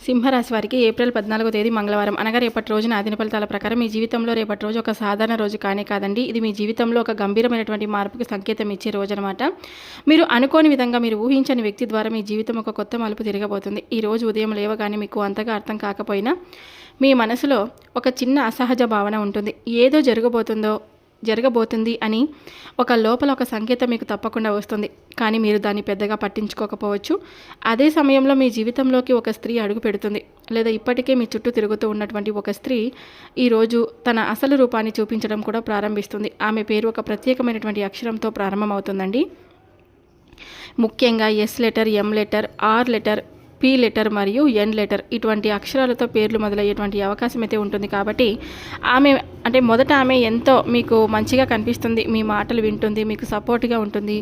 సింహరాశి వారికి ఏప్రిల్ 14వ తేదీ మంగళవారం అనగా రేపటి రోజున ఆదిన ఫలితాల ప్రకారం మీ జీవితంలో రేపటి రోజు ఒక సాధారణ రోజు కానే కాదండి. ఇది మీ జీవితంలో ఒక గంభీరమైనటువంటి మార్పుకి సంకేతం ఇచ్చే రోజు అనమాట. మీరు అనుకోని విధంగా మీరు ఊహించని వ్యక్తి ద్వారా మీ జీవితం ఒక కొత్త మలుపు తిరగబోతుంది. ఈ రోజు ఉదయం లేవగానే మీకు అంతగా అర్థం కాకపోయినా మీ మనసులో ఒక చిన్న అసహజ భావన ఉంటుంది. ఏదో జరగబోతుంది అని ఒక లోపల ఒక సంకేతం మీకు తప్పకుండా వస్తుంది. కానీ మీరు దాన్ని పెద్దగా పట్టించుకోకపోవచ్చు. అదే సమయంలో మీ జీవితంలోకి ఒక స్త్రీ అడుగు పెడుతుంది, లేదా ఇప్పటికే మీ చుట్టూ తిరుగుతూ ఉన్నటువంటి ఒక స్త్రీ ఈరోజు తన అసలు రూపాన్ని చూపించడం కూడా ప్రారంభిస్తుంది. ఆమె పేరు ఒక ప్రత్యేకమైనటువంటి అక్షరంతో ప్రారంభమవుతుందండి. ముఖ్యంగా yes letter, M letter, R letter, P letter మరియు ఎన్ లెటర్ ఇటువంటి అక్షరాలతో పేర్లు మొదలయ్యేటువంటి అవకాశం అయితే ఉంటుంది. కాబట్టి మొదట ఆమె ఎంతో మీకు మంచిగా కనిపిస్తుంది, మీ మాటలు వింటుంది, మీకు సపోర్ట్గా ఉంటుంది,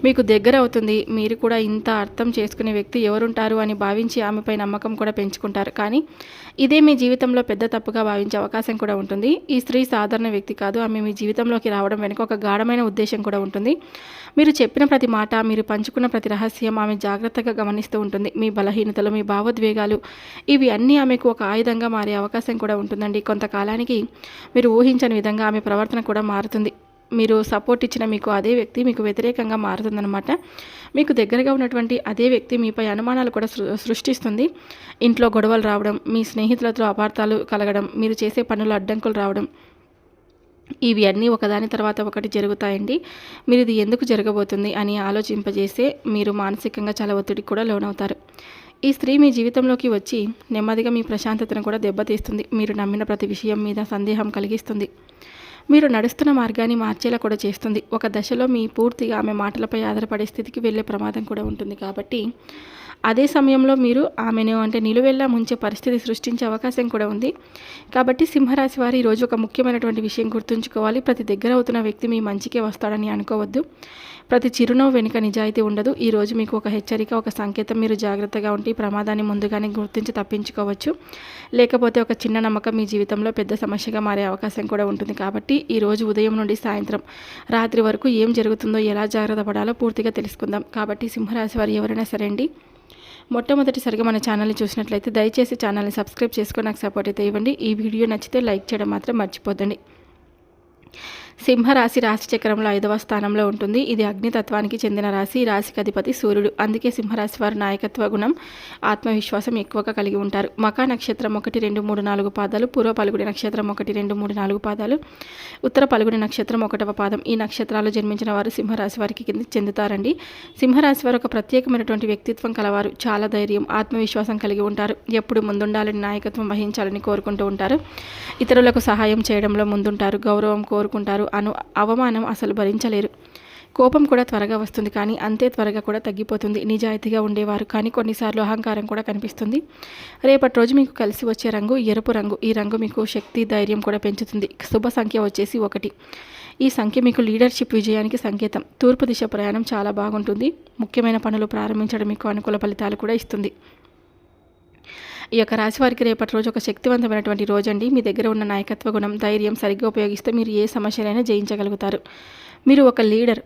మీకు దగ్గర అవుతుంది. మీరు కూడా ఇంత అర్థం చేసుకునే వ్యక్తి ఎవరుంటారు అని భావించి ఆమెపై నమ్మకం కూడా పెంచుకుంటారు. కానీ ఇదే మీ జీవితంలో పెద్ద తప్పుగా భావించే అవకాశం కూడా ఉంటుంది. ఈ స్త్రీ సాధారణ వ్యక్తి కాదు. ఆమె మీ జీవితంలోకి రావడం వెనుక ఒక గాఢమైన ఉద్దేశం కూడా ఉంటుంది. మీరు చెప్పిన ప్రతి మాట, మీరు పంచుకున్న ప్రతి రహస్యం ఆమె జాగ్రత్తగా గమనిస్తూ ఉంటుంది. మీ బలహీనతలు, మీ భావోద్వేగాలు ఇవి అన్నీ ఆమెకు ఒక ఆయుధంగా మారే అవకాశం కూడా ఉంటుందండి. కొంతకాలానికి మీరు ఊహించని విధంగా ఆమె ప్రవర్తన కూడా మారుతుంది. మీరు సపోర్ట్ ఇచ్చిన మీకు అదే వ్యక్తి మీకు వ్యతిరేకంగా మారుతుందన్నమాట. మీకు దగ్గరగా ఉన్నటువంటి అదే వ్యక్తి మీపై అనుమానాలు కూడా సృష్టిస్తుంది. ఇంట్లో గొడవలు రావడం, మీ స్నేహితులతో అపార్థాలు కలగడం, మీరు చేసే పనులు అడ్డంకులు రావడం, ఇవి అన్నీ ఒకదాని తర్వాత ఒకటి జరుగుతాయండి. మీరు ఇది ఎందుకు జరగబోతుంది అని ఆలోచింపజేస్తే మీరు మానసికంగా చాలా ఒత్తిడికి కూడా లోనవుతారు. ఈ స్త్రీ మీ జీవితంలోకి వచ్చి నెమ్మదిగా మీ ప్రశాంతతను కూడా దెబ్బతీస్తుంది. మీరు నమ్మిన ప్రతి విషయం మీద సందేహం కలిగిస్తుంది. మీరు నడుస్తున్న మార్గాన్ని మార్చేలా కూడా చేస్తుంది. ఒక దశలో మీ పూర్తిగా ఆమె మాటలపై ఆధారపడే స్థితికి వెళ్ళే ప్రమాదం కూడా ఉంటుంది. కాబట్టి అదే సమయంలో మీరు ఆమెను నిలువెల్లా ముంచే పరిస్థితి సృష్టించే అవకాశం కూడా ఉంది. కాబట్టి సింహరాశి వారు ఈరోజు ఒక ముఖ్యమైనటువంటి విషయం గుర్తుంచుకోవాలి. ప్రతి దగ్గర అవుతున్న వ్యక్తి మీ మంచికే వస్తాడని అనుకోవద్దు. ప్రతి చిరునవ్వు వెనుక నిజాయితీ ఉండదు. ఈరోజు మీకు ఒక హెచ్చరిక, ఒక సంకేతం. మీరు జాగ్రత్తగా ఉండి ప్రమాదాన్ని ముందుగానే గుర్తించి తప్పించుకోవచ్చు. లేకపోతే ఒక చిన్న నమ్మకం మీ జీవితంలో పెద్ద సమస్యగా మారే అవకాశం కూడా ఉంటుంది. కాబట్టి ఈరోజు ఉదయం నుండి సాయంత్రం రాత్రి వరకు ఏం జరుగుతుందో, ఎలా జాగ్రత్త పడాలో పూర్తిగా తెలుసుకుందాం. కాబట్టి సింహరాశి వారు ఎవరైనా సరే అండి, మొట్టమొదటిసారిగా మన ఛానల్ని చూసినట్లయితే దయచేసి ఛానల్ని సబ్స్క్రైబ్ చేసుకొని నాకు సపోర్ట్ అయితే ఇవ్వండి. ఈ వీడియో నచ్చితే లైక్ చేయడం మాత్రం మర్చిపోద్దండి. సింహరాశి రాశి చక్రంలో 5వ స్థానంలో ఉంటుంది. ఇది అగ్నితత్వానికి చెందిన రాశి. ఈ రాశికి అధిపతి సూర్యుడు. అందుకే సింహరాశి వారు నాయకత్వ గుణం, ఆత్మవిశ్వాసం ఎక్కువగా కలిగి ఉంటారు. మకా నక్షత్రం 1, 2, 3, 4 పాదాలు, పూర్వ పలుగుడి నక్షత్రం 1, 2, 3, 4 పాదాలు, ఉత్తర పలుగుడి నక్షత్రం 1వ పాదం. ఈ నక్షత్రాలు జన్మించిన వారు సింహరాశి వారికి కింద చెందుతారండి. సింహరాశి వారు ఒక ప్రత్యేకమైనటువంటి వ్యక్తిత్వం కలవారు. చాలా ధైర్యం, ఆత్మవిశ్వాసం కలిగి ఉంటారు. ఎప్పుడు ముందుండాలని, నాయకత్వం వహించాలని కోరుకుంటూ ఉంటారు. ఇతరులకు సహాయం చేయడంలో ముందుంటారు. గౌరవం కోరుకుంటారు. అవమానం అసలు భరించలేరు. కోపం కూడా త్వరగా వస్తుంది, కానీ అంతే త్వరగా కూడా తగ్గిపోతుంది. నిజాయితీగా ఉండేవారు, కానీ కొన్నిసార్లు అహంకారం కూడా కనిపిస్తుంది. రేపటి రోజు మీకు కలిసి వచ్చే రంగు ఎరుపు రంగు. ఈ రంగు మీకు శక్తి, ధైర్యం కూడా పెంచుతుంది. శుభ సంఖ్య వచ్చేసి 1. ఈ సంఖ్య మీకు లీడర్షిప్ విజయానికి సంకేతం. తూర్పు దిశ ప్రయాణం చాలా బాగుంటుంది. ముఖ్యమైన పనులు ప్రారంభించడం మీకు అనుకూల ఫలితాలు కూడా ఇస్తుంది. ఈ యొక్క రాశి వారికి రేపటి రోజు ఒక శక్తివంతమైనటువంటి రోజు అండి. మీ దగ్గర ఉన్న నాయకత్వ గుణం, ధైర్యం సరిగ్గా ఉపయోగిస్తే మీరు ఏ సమస్యలైనా జయించగలుగుతారు. మీరు ఒక లీడర్.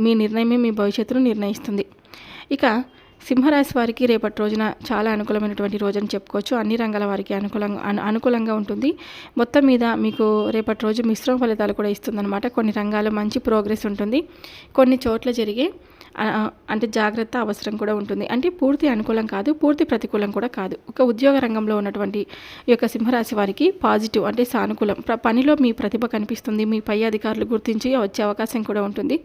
మీ నిర్ణయమే మీ భవిష్యత్తును నిర్ణయిస్తుంది. ఇక సింహరాశి వారికి రేపటి రోజున చాలా అనుకూలమైనటువంటి రోజు అని చెప్పుకోవచ్చు. అన్ని రంగాల వారికి అనుకూలంగా ఉంటుంది. మొత్తం మీద మీకు రేపటి రోజు మిశ్రమ ఫలితాలు కూడా ఇస్తుందన్నమాట. కొన్ని రంగాల్లో మంచి ప్రోగ్రెస్ ఉంటుంది. కొన్ని చోట్ల జరిగే జాగ్రత్త అవసరం కూడా ఉంటుంది. పూర్తి అనుకూలం కాదు, పూర్తి ప్రతికూలం కూడా కాదు. ఒక ఉద్యోగ రంగంలో ఉన్నటువంటి ఈ యొక్క సింహరాశి వారికి పాజిటివ్ సానుకూలం. పనిలో మీ ప్రతిభ కనిపిస్తుంది. మీ పై అధికారులు గుర్తించి వచ్చే అవకాశం కూడా ఉంటుంది.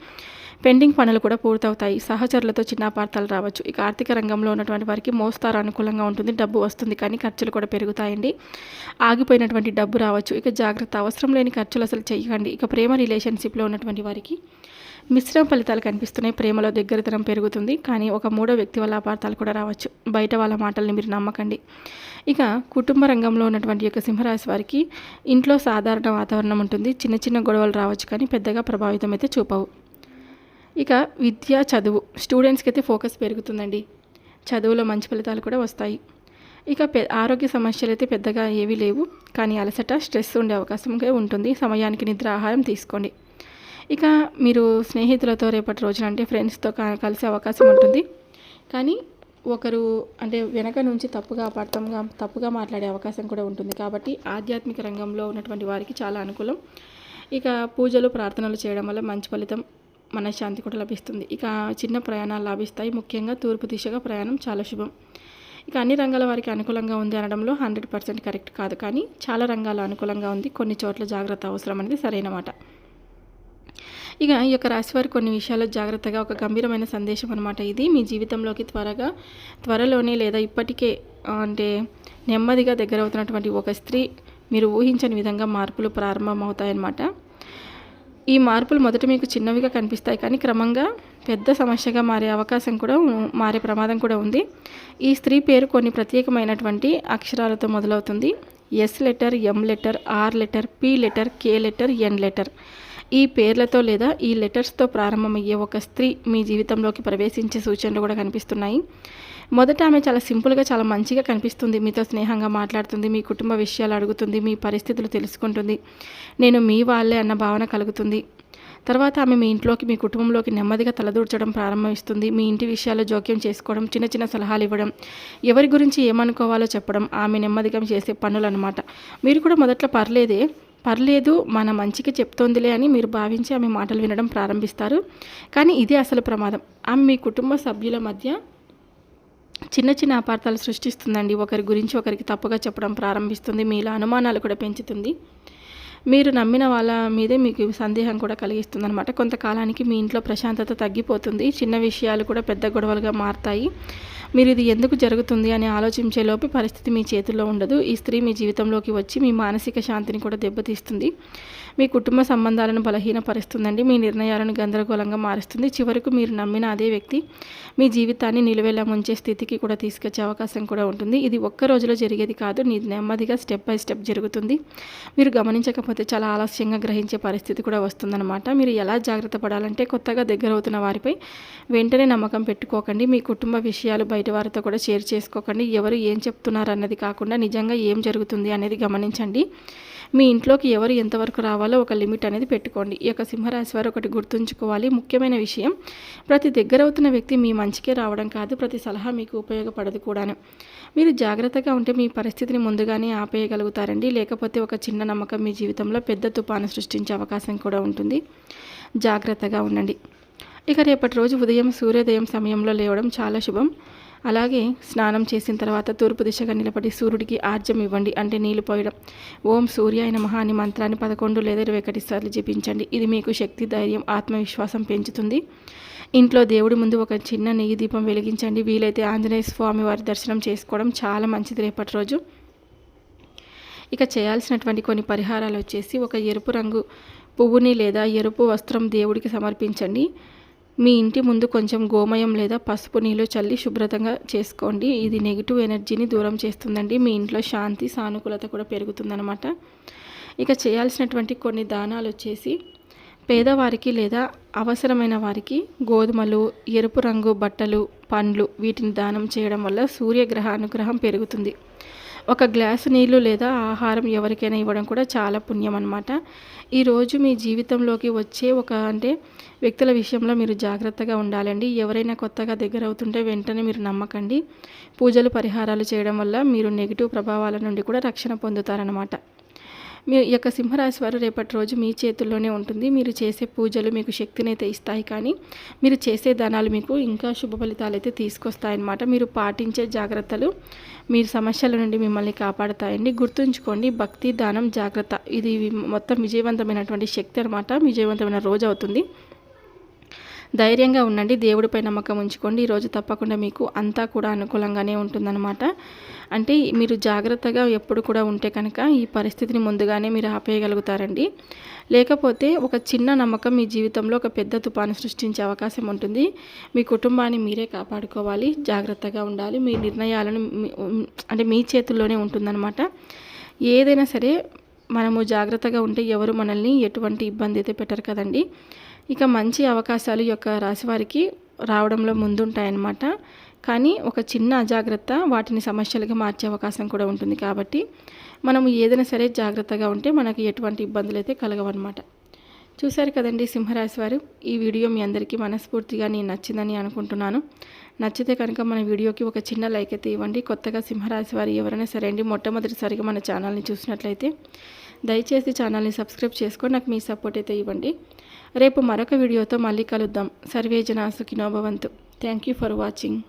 పెండింగ్ పనులు కూడా పూర్తవుతాయి. సహచరులతో చిన్న అపార్థాలు రావచ్చు. ఇక ఆర్థిక రంగంలో ఉన్నటువంటి వారికి మోస్తారు అనుకూలంగా ఉంటుంది. డబ్బు వస్తుంది, కానీ ఖర్చులు కూడా పెరుగుతాయండి. ఆగిపోయినటువంటి డబ్బు రావచ్చు. ఇక జాగ్రత్త, అవసరం లేని ఖర్చులు అసలు చేయకండి. ఇక ప్రేమ రిలేషన్షిప్లో ఉన్నటువంటి వారికి మిశ్రమ ఫలితాలు కనిపిస్తున్నాయి. ప్రేమలో దగ్గరతనం పెరుగుతుంది, కానీ ఒక మూడో వ్యక్తి వల్ల అపార్థాలు కూడా రావచ్చు. బయట వాళ్ళ మాటల్ని మీరు నమ్మకండి. ఇక కుటుంబ రంగంలో ఉన్నటువంటి యొక్క సింహరాశి వారికి ఇంట్లో సాధారణ వాతావరణం ఉంటుంది. చిన్న చిన్న గొడవలు రావచ్చు, కానీ పెద్దగా ప్రభావితం అయితే చూపవు. ఇక విద్య, చదువు స్టూడెంట్స్కి అయితే ఫోకస్ పెరుగుతుందండి. చదువులో మంచి ఫలితాలు కూడా వస్తాయి. ఇక ఆరోగ్య సమస్యలు అయితే పెద్దగా ఏవీ లేవు, కానీ అలసట, స్ట్రెస్ ఉండే అవకాశం ఉంటుంది. సమయానికి నిద్ర, ఆహారం తీసుకోండి. ఇక మీరు స్నేహితులతో రేపటి రోజున ఫ్రెండ్స్తో కలిసే అవకాశం ఉంటుంది. కానీ ఒకరు అంటే వెనక నుంచి తప్పుగా మాట్లాడే అవకాశం కూడా ఉంటుంది. కాబట్టి ఆధ్యాత్మిక రంగంలో ఉన్నటువంటి వారికి చాలా అనుకూలం. ఇక పూజలు ప్రార్థనలు చేయడం వల్ల మంచి ఫలితం, మనశ్శాంతి కూడా లభిస్తుంది. ఇక చిన్న ప్రయాణాలు లాభిస్తాయి. ముఖ్యంగా తూర్పు దిశగా ప్రయాణం చాలా శుభం. ఇక అన్ని రంగాల వారికి అనుకూలంగా ఉంది అనడంలో 100% కరెక్ట్ కాదు, కానీ చాలా రంగాలు అనుకూలంగా ఉంది. కొన్ని చోట్ల జాగ్రత్త అవసరం అనేది సరైన మాట. ఇక ఈ యొక్క రాశివారు కొన్ని విషయాల్లో జాగ్రత్తగా, ఒక గంభీరమైన సందేశం అనమాట ఇది. మీ జీవితంలోకి త్వరలోనే లేదా ఇప్పటికే అంటే నెమ్మదిగా దగ్గరవుతున్నటువంటి ఒక స్త్రీ మీరు ఊహించని విధంగా మార్పులు ప్రారంభమవుతాయన్నమాట. ఈ మార్పులు మొదట మీకు చిన్నవిగా కనిపిస్తాయి, కానీ క్రమంగా పెద్ద సమస్యగా మారే ప్రమాదం కూడా ఉంది. ఈ స్త్రీ పేరు కొన్ని ప్రత్యేకమైనటువంటి అక్షరాలతో మొదలవుతుంది. S letter, M letter, R letter, P letter, K letter, N letter. ఈ పేర్లతో లేదా ఈ లెటర్స్తో ప్రారంభమయ్యే ఒక స్త్రీ మీ జీవితంలోకి ప్రవేశించే సూచనలు కూడా కనిపిస్తున్నాయి. మొదట ఆమె చాలా సింపుల్గా, చాలా మంచిగా కనిపిస్తుంది. మీతో స్నేహంగా మాట్లాడుతుంది, మీ కుటుంబ విషయాలు అడుగుతుంది, మీ పరిస్థితులు తెలుసుకుంటుంది. నేను మీ వాళ్ళే అన్న భావన కలుగుతుంది. తర్వాత ఆమె మీ ఇంట్లోకి, మీ కుటుంబంలోకి నెమ్మదిగా తలదూర్చడం ప్రారంభిస్తుంది. మీ ఇంటి విషయాల్లో జోక్యం చేసుకోవడం, చిన్న చిన్న సలహాలు ఇవ్వడం, ఎవరి గురించి ఏమనుకోవాలో చెప్పడం ఆమె నెమ్మదిగా చేసే పనులు అన్నమాట. మీరు కూడా మొదట్లో పర్లేదు మన మంచికి చెప్తోందిలే అని మీరు భావించి ఆమె మాటలు వినడం ప్రారంభిస్తారు. కానీ ఇదే అసలు ప్రమాదం. ఆమె మీ కుటుంబ సభ్యుల మధ్య చిన్న చిన్న అపార్థాలు సృష్టిస్తుందండి. ఒకరి గురించి ఒకరికి తప్పుగా చెప్పడం ప్రారంభిస్తుంది. మీలో అనుమానాలు కూడా పెంచుతుంది. మీరు నమ్మిన వాళ్ళ మీదే మీకు సందేహం కూడా కలిగిస్తుంది అనమాట. కొంతకాలానికి మీ ఇంట్లో ప్రశాంతత తగ్గిపోతుంది. చిన్న విషయాలు కూడా పెద్ద గొడవలుగా మారుతాయి. మీరు ఇది ఎందుకు జరుగుతుంది అని ఆలోచించేలోపు పరిస్థితి మీ చేతుల్లో ఉండదు. ఈ స్త్రీ మీ జీవితంలోకి వచ్చి మీ మానసిక శాంతిని కూడా దెబ్బతీస్తుంది. మీ కుటుంబ సంబంధాలను బలహీనపరుస్తుందండి. మీ నిర్ణయాలను గందరగోళంగా మారుస్తుంది. చివరకు మీరు నమ్మిన అదే వ్యక్తి మీ జీవితాన్ని నిలువెలా ముంచే స్థితికి కూడా తీసుకొచ్చే అవకాశం కూడా ఉంటుంది. ఇది ఒక్క రోజులో జరిగేది కాదు, నెమ్మదిగా స్టెప్ బై స్టెప్ జరుగుతుంది. మీరు గమనించకపోతే చాలా ఆలస్యంగా గ్రహించే పరిస్థితి కూడా వస్తుందన్నమాట. మీరు ఎలా జాగ్రత్త పడాలంటే, కొత్తగా దగ్గరవుతున్న వారిపై వెంటనే నమ్మకం పెట్టుకోకండి. మీ కుటుంబ విషయాలు బయట వారితో కూడా షేర్ చేసుకోకండి. ఎవరు ఏం చెప్తున్నారు అన్నది కాకుండా నిజంగా ఏం జరుగుతుంది అనేది గమనించండి. మీ ఇంట్లోకి ఎవరు ఎంతవరకు రావాలో ఒక లిమిట్ అనేది పెట్టుకోండి. ఈ యొక్క సింహరాశి వారు ఒకటి గుర్తుంచుకోవాలి. ముఖ్యమైన విషయం, ప్రతి దగ్గరవుతున్న వ్యక్తి మీ మంచికే రావడం కాదు, ప్రతి సలహా మీకు ఉపయోగపడదు కూడాను. మీరు జాగ్రత్తగా ఉంటే మీ పరిస్థితిని ముందుగానే ఆపేయగలుగుతారండి. లేకపోతే ఒక చిన్న నమ్మకం మీ జీవితంలో పెద్ద తుఫాను సృష్టించే అవకాశం కూడా ఉంటుంది. జాగ్రత్తగా ఉండండి. ఇక రేపటి రోజు ఉదయం సూర్యోదయం సమయంలో లేవడం చాలా శుభం. అలాగే స్నానం చేసిన తర్వాత తూర్పు దిశగా నిలబడి సూర్యుడికి ఆర్జం ఇవ్వండి, అంటే నీళ్లు పోయడం. ఓం సూర్యాయ నమః అనే మంత్రాన్ని 11 లేదా 21 సార్లు జపించండి. ఇది మీకు శక్తి, ధైర్యం, ఆత్మవిశ్వాసం పెంచుతుంది. ఇంట్లో దేవుడి ముందు ఒక చిన్న నెయ్యి దీపం వెలిగించండి. వీలైతే ఆంజనేయ స్వామి వారి దర్శనం చేసుకోవడం చాలా మంచిది రేపటి రోజు. ఇక చేయాల్సినటువంటి కొన్ని పరిహారాలు వచ్చేసి, ఒక ఎరుపు రంగు పువ్వుని లేదా ఎరుపు వస్త్రం దేవుడికి సమర్పించండి. మీ ఇంటి ముందు కొంచెం గోమయం లేదా పసుపు నీళ్ళు చల్లి శుభ్రతంగా చేసుకోండి. ఇది నెగిటివ్ ఎనర్జీని దూరం చేస్తుందండి. మీ ఇంట్లో శాంతి, సానుకూలత కూడా పెరుగుతుందన్నమాట. ఇక చేయాల్సినటువంటి కొన్ని దానాలు వచ్చేసి, పేదవారికి లేదా అవసరమైన వారికి గోధుమలు, ఎరుపు రంగు బట్టలు, పండ్లు వీటిని దానం చేయడం వల్ల సూర్యగ్రహ అనుగ్రహం పెరుగుతుంది. ఒక గ్లాసు నీళ్లు లేదా ఆహారం ఎవరికైనా ఇవ్వడం కూడా చాలా పుణ్యం అన్నమాట. ఈరోజు మీ జీవితంలోకి వచ్చే వ్యక్తుల విషయంలో మీరు జాగ్రత్తగా ఉండాలండి. ఎవరైనా కొత్తగా దగ్గర అవుతుంటే వెంటనే మీరు నమ్మకండి. పూజలు, పరిహారాలు చేయడం వల్ల మీరు నెగిటివ్ ప్రభావాల నుండి కూడా రక్షణ పొందుతారనమాట. మీ యొక్క సింహరాశి వారు రేపటి రోజు మీ చేతుల్లోనే ఉంటుంది. మీరు చేసే పూజలు మీకు శక్తిని అయితే ఇస్తాయి, కానీ మీరు చేసే దానాలు మీకు ఇంకా శుభ ఫలితాలు అయితే తీసుకొస్తాయన్నమాట. మీరు పాటించే జాగ్రత్తలు మీరు సమస్యల నుండి మిమ్మల్ని కాపాడుతాయండి. గుర్తుంచుకోండి, భక్తి, దానం, జాగ్రత్త ఇది మొత్తం విజయవంతమైనటువంటి శక్తి అనమాట. విజయవంతమైన రోజు అవుతుంది. ధైర్యంగా ఉండండి, దేవుడిపై నమ్మకం ఉంచుకోండి. ఈరోజు తప్పకుండా మీకు అంతా కూడా అనుకూలంగానే ఉంటుందన్నమాట. అంటే మీరు జాగ్రత్తగా ఎప్పుడు కూడా ఉంటే కనుక ఈ పరిస్థితిని ముందుగానే మీరు ఆపేయగలుగుతారండి. లేకపోతే ఒక చిన్న నమ్మకం మీ జీవితంలో ఒక పెద్ద తుఫాను సృష్టించే అవకాశం ఉంటుంది. మీ కుటుంబాన్ని మీరే కాపాడుకోవాలి, జాగ్రత్తగా ఉండాలి. మీ నిర్ణయాలను మీ చేతుల్లోనే ఉంటుందన్నమాట. ఏదైనా సరే మనము జాగ్రత్తగా ఉంటే ఎవరు మనల్ని ఎటువంటి ఇబ్బంది అయితే పెట్టరు కదండి. ఇక మంచి అవకాశాలు యొక్క రాశివారికి రావడంలో ముందుంటాయన్నమాట. కానీ ఒక చిన్న అజాగ్రత్త వాటిని సమస్యలుగా మార్చే అవకాశం కూడా ఉంటుంది. కాబట్టి మనము ఏదైనా సరే జాగ్రత్తగా ఉంటే మనకి ఎటువంటి ఇబ్బందులు అయితే కలగవన్నమాట. చూశారు కదండి సింహరాశి వారు. ఈ వీడియో మీ అందరికీ మనస్ఫూర్తిగా నేను నచ్చిందని అనుకుంటున్నాను. నచ్చితే కనుక మన వీడియోకి ఒక చిన్న లైక్ అయితే ఇవ్వండి. కొత్తగా సింహరాశి వారు ఎవరైనా సరే అండి మొట్టమొదటిసారిగా మన ఛానల్ని చూసినట్లయితే దయచేసి ఛానల్ని సబ్స్క్రైబ్ చేసుకొని నాకు మీ సపోర్ట్ అయితే ఇవ్వండి. రేపు మరొక వీడియోతో మళ్ళీ కలుద్దాం. సర్వే జనా సుఖినో భవంతు. Thank you for watching.